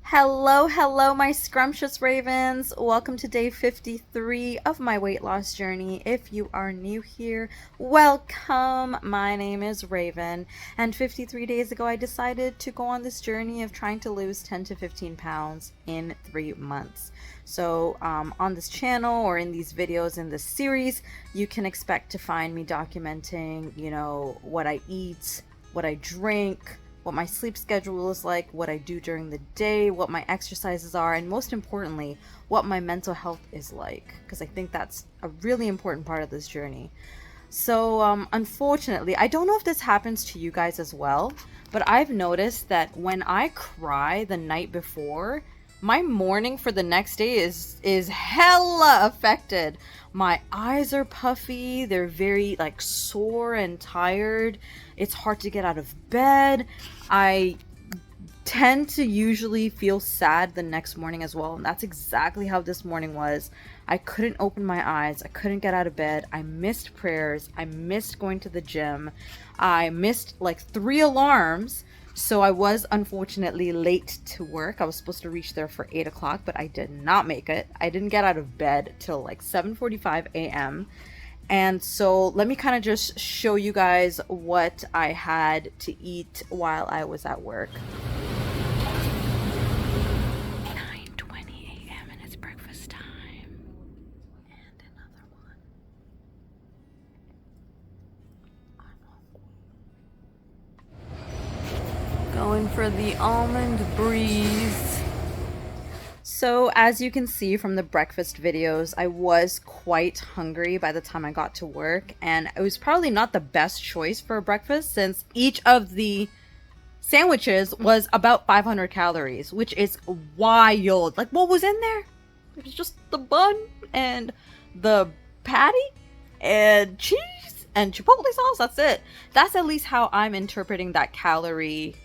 Hello, my scrumptious ravens. Welcome to day 53 of my weight loss journey. If you are new here, welcome. My name is Raven, and 53 days ago, I decided to go on this journey of trying to lose 10 to 15 pounds in 3 months. So, on this channel or in these videos in this series, you can expect to find me documenting, what I eat, what I drink, what my sleep schedule is like, what I do during the day, what my exercises are, and most importantly, what my mental health is like, because I think that's a really important part of this journey. So, unfortunately, I don't know if this happens to you guys as well, but I've noticed that when I cry the night before, my morning for the next day is hella affected. My eyes are puffy, they're very sore and tired. It's hard to get out of bed. I tend to usually feel sad the next morning as well, and that's exactly how this morning was. I couldn't open my eyes, I couldn't get out of bed, I missed prayers, I missed going to the gym, I missed 3 alarms. So I was unfortunately late to work. I was supposed to reach there for 8 o'clock, but I did not make it. I didn't get out of bed till 7:45 a.m. And so let me kind of just show you guys what I had to eat while I was at work. 9:20 a.m. and it's breakfast time. And another one. Going for the almond breeze. So as you can see from the breakfast videos, I was quite hungry by the time I got to work, and it was probably not the best choice for a breakfast since each of the sandwiches was about 500 calories, which is wild. What was in there? It was just the bun and the patty and cheese and chipotle sauce. That's it. That's at least how I'm interpreting that calorie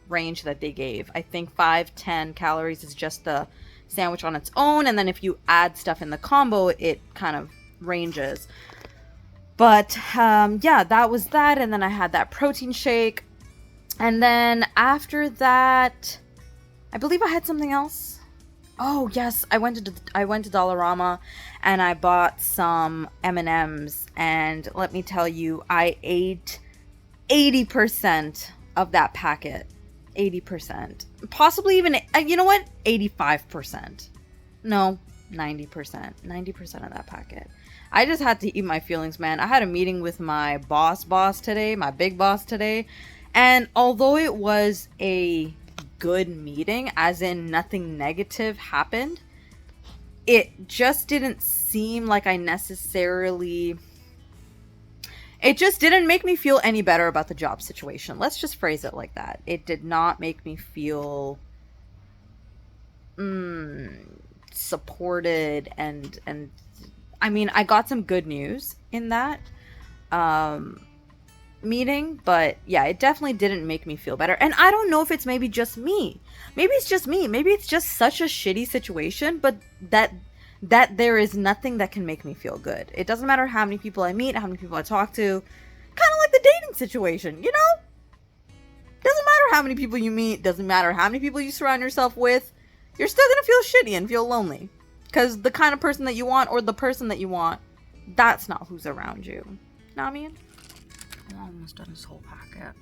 range that they gave. I think 5-10 calories is just the sandwich on its own, and then if you add stuff in the combo, it kind of ranges. But yeah, that was that. And then I had that protein shake, and then after that, I believe I had something else. Oh yes, I went to Dollarama and I bought some M&Ms, and let me tell you, I ate 80% of that packet. 80%, possibly even, 85%. No, 90% of that packet. I just had to eat my feelings, man. I had a meeting with my boss today, my big boss today, and although it was a good meeting, as in nothing negative happened, it just didn't seem like it just didn't make me feel any better about the job situation. Let's just phrase it like that. It did not make me feel supported, and I mean, I got some good news in that meeting, but yeah, it definitely didn't make me feel better. And I don't know if it's maybe just me. Maybe it's just me. Maybe it's just such a shitty situation, but that there is nothing that can make me feel good. It doesn't matter how many people I meet, how many people I talk to. Kind of like the dating situation, Doesn't matter how many people you meet, doesn't matter how many people you surround yourself with, you're still gonna feel shitty and feel lonely. Because the kind of person that you want, or the person that you want, that's not who's around you. Know what I mean? I'm almost done this whole packet.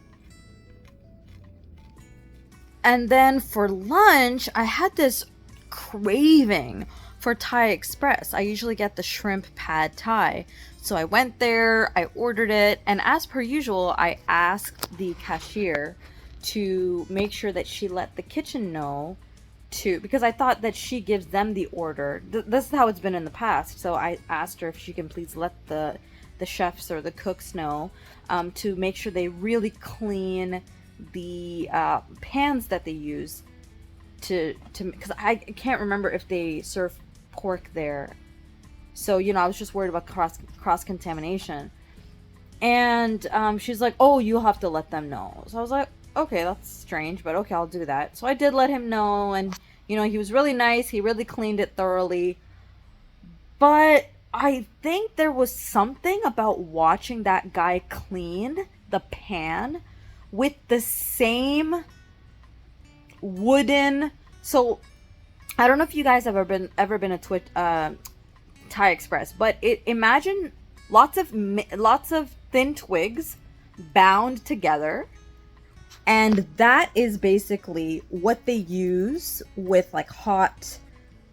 And then for lunch, I had this craving for Thai Express. I usually get the shrimp pad Thai. So I went there, I ordered it, and as per usual, I asked the cashier to make sure that she let the kitchen know because I thought that she gives them the order. This is how it's been in the past. So I asked her if she can please let the chefs or the cooks know to make sure they really clean the pans that they use to because I can't remember if they serve pork there. So, I was just worried about cross contamination. And she's like, oh, you'll have to let them know. So I was like, okay, that's strange, but okay, I'll do that. So I did let him know, and he was really nice. He really cleaned it thoroughly. But I think there was something about watching that guy clean the pan with the same wooden So I don't know if you guys have ever been a Thai Express, but imagine lots of thin twigs bound together, and that is basically what they use with like hot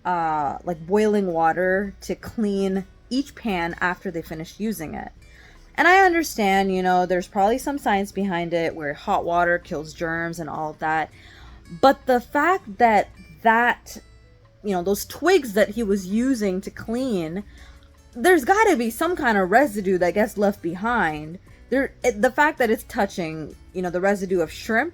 like boiling water to clean each pan after they finish using it. And I understand, you know, there's probably some science behind it where hot water kills germs and all of that. But the fact that you know, those twigs that he was using to clean, there's got to be some kind of residue that gets left behind. The fact that it's touching, you know, the residue of shrimp,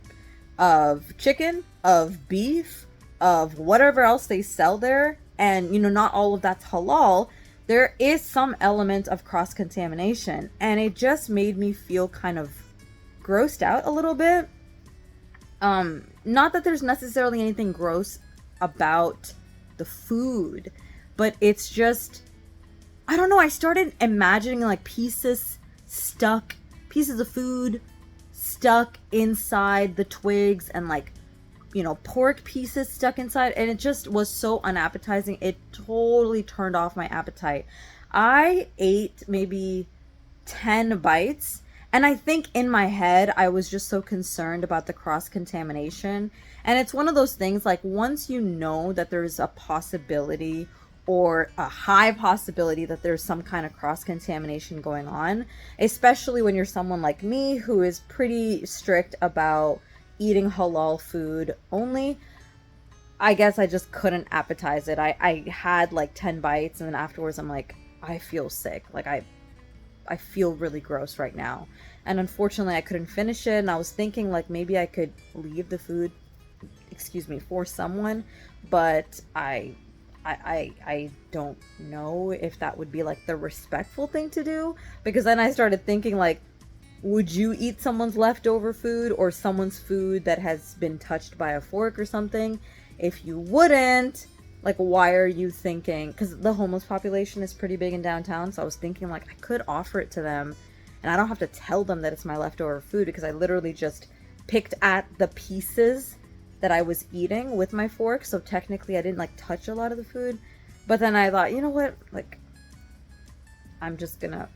of chicken, of beef, of whatever else they sell there, and, you know, not all of that's halal, there is some element of cross-contamination. And it just made me feel kind of grossed out a little bit. Not that there's necessarily anything gross about the food, but it's just, I don't know, I started imagining like pieces of food stuck inside the twigs, and like, you know, pork pieces stuck inside, and it just was so unappetizing. It totally turned off my appetite. I ate maybe 10 bites, and I think in my head I was just so concerned about the cross-contamination. And it's one of those things, like, once you know that there's a possibility or a high possibility that there's some kind of cross-contamination going on, especially when you're someone like me who is pretty strict about eating halal food only, I guess I just couldn't appetize it. I had like 10 bites, and then afterwards I'm like, I feel sick. Like, I feel really gross right now. And unfortunately I couldn't finish it, and I was thinking like maybe I could leave the food, for someone, but I don't know if that would be like the respectful thing to do, because then I started thinking like, would you eat someone's leftover food or someone's food that has been touched by a fork or something? If you wouldn't, like, why are you thinking? Because the homeless population is pretty big in downtown, so I was thinking like I could offer it to them and I don't have to tell them that it's my leftover food, because I literally just picked at the pieces that I was eating with my fork, so technically I didn't like touch a lot of the food. But then I thought, you know what, like, I'm just gonna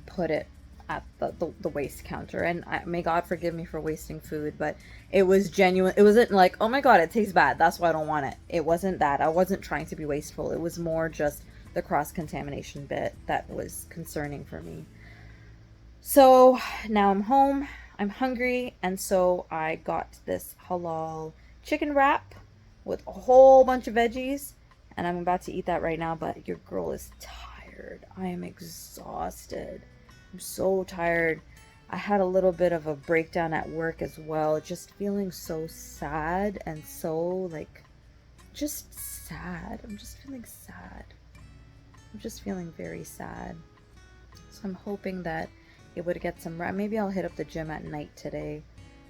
put it at the waste counter, and may God forgive me for wasting food, but it was genuine. It wasn't like, oh my God, it tastes bad, that's why I don't want it. It wasn't that. I wasn't trying to be wasteful. It was more just the cross-contamination bit that was concerning for me. So now I'm home, I'm hungry, and so I got this halal chicken wrap with a whole bunch of veggies, and I'm about to eat that right now. But your girl is tired. I am exhausted. I'm so tired. I had a little bit of a breakdown at work as well, just feeling so sad and so like, just sad. I'm just feeling sad. I'm just feeling very sad. So I'm hoping that able to get some rest. Maybe I'll hit up the gym at night today.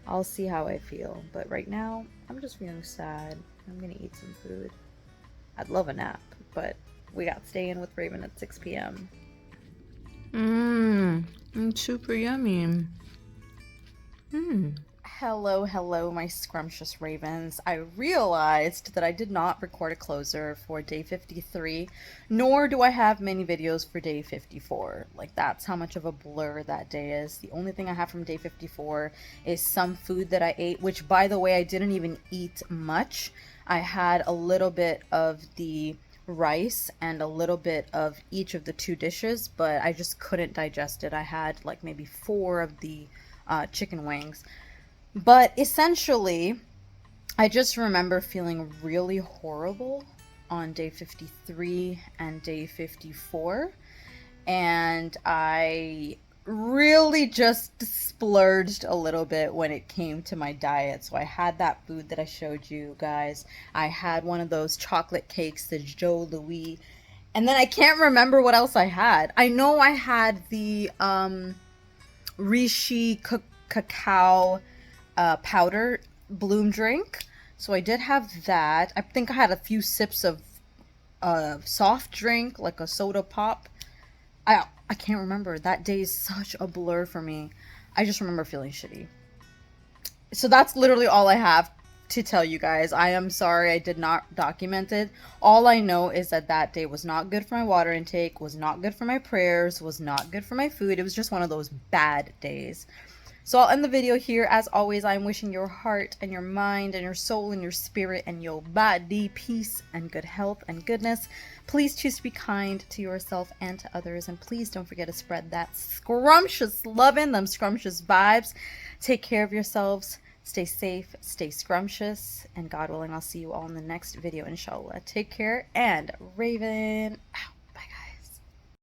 I'll see how I feel. But right now, I'm just feeling sad. I'm gonna eat some food. I'd love a nap, but we got to stay in with Raven at 6 p.m. It's super yummy. Hello, my scrumptious ravens. I realized that I did not record a closer for day 53, nor do I have many videos for day 54. Like, that's how much of a blur that day is. The only thing I have from day 54 is some food that I ate, which, by the way, I didn't even eat much. I had a little bit of the rice and a little bit of each of the two dishes, but I just couldn't digest it. I had like maybe 4 of the chicken wings. But essentially, I just remember feeling really horrible on day 53 and day 54. And I really just splurged a little bit when it came to my diet. So I had that food that I showed you guys. I had one of those chocolate cakes, the Joe Louis. And then I can't remember what else I had. I know I had the Rishi cacao powder bloom drink. So I did have that. I think I had a few sips of soft drink, like a soda pop. I can't remember. That day is such a blur for me. I just remember feeling shitty. So that's literally all I have. to tell you guys. I am sorry I did not document it. All I know is that that day was not good for my water intake, was not good for my prayers, was not good for my food. It was just one of those bad days. So I'll end the video here. As always, I'm wishing your heart and your mind and your soul and your spirit and your body peace and good health and goodness. Please choose to be kind to yourself and to others. And please don't forget to spread that scrumptious loving, them scrumptious vibes. Take care of yourselves. Stay safe, stay scrumptious, and God willing, I'll see you all in the next video, inshallah. Take care, and Raven out.